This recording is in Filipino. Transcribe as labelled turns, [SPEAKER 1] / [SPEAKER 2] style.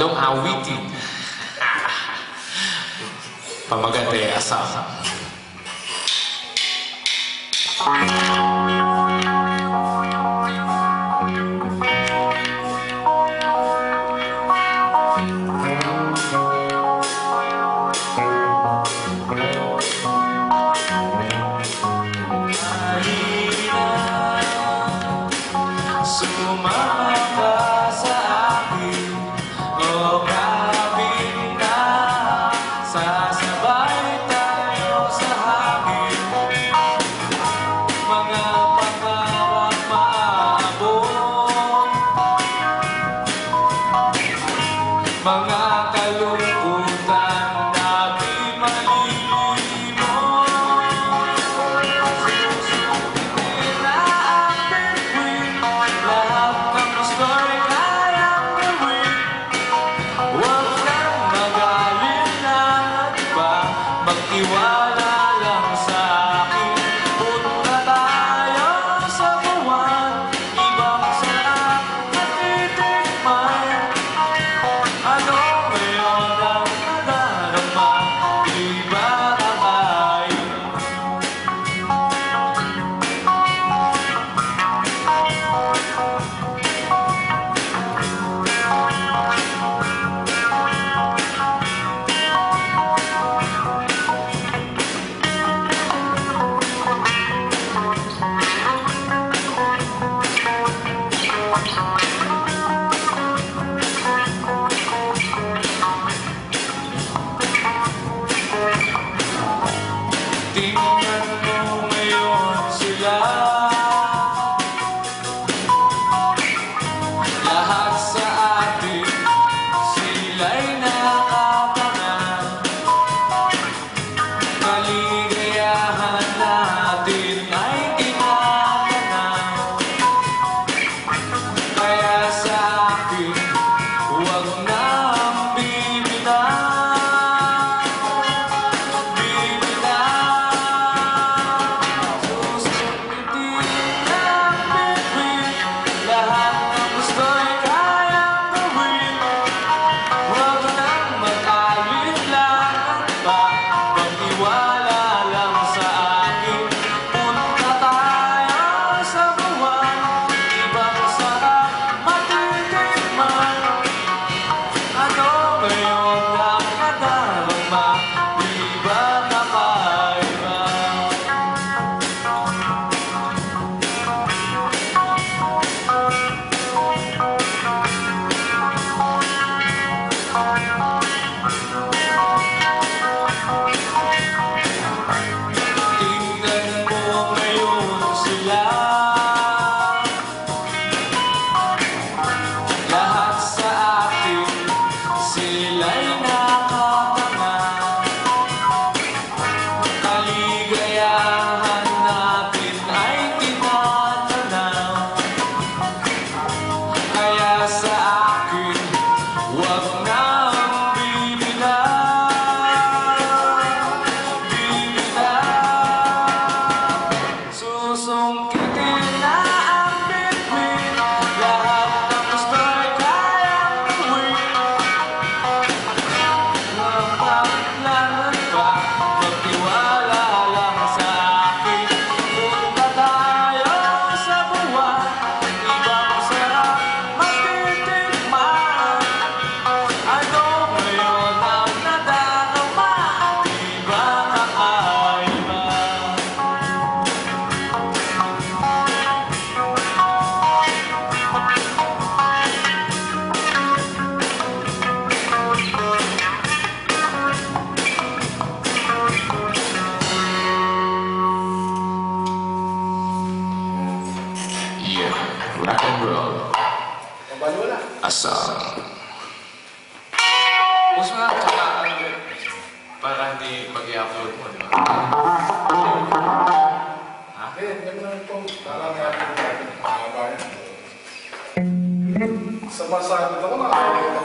[SPEAKER 1] tatlong awitin. Pamagate asam.
[SPEAKER 2] Mga kalungkutan na di malilimot. Susulitin na ang bituin, lahat ng gusto'y kayang gawin. Huwag kang magaling ng iba, magtiwala lang sa akin. Punta tayo sa buwan, ibang sarap na titikman. Ano ngayon ang nadarama? Di ba kakain? Tingnan mo ngayon sila, lahat sa atin, sila'y nakatanga. Kaligayahan natin ay tinatanaw. Kaya sa akin, huwag nang bibitaw.
[SPEAKER 1] Rock and roll. Asam.
[SPEAKER 2] Puso nga, tsaka para hindi mag-i-upload mo, di ba? Ha?
[SPEAKER 3] Ganun lang po. Parang natin mahaba yan. Sa masagot ako, nakakalimutan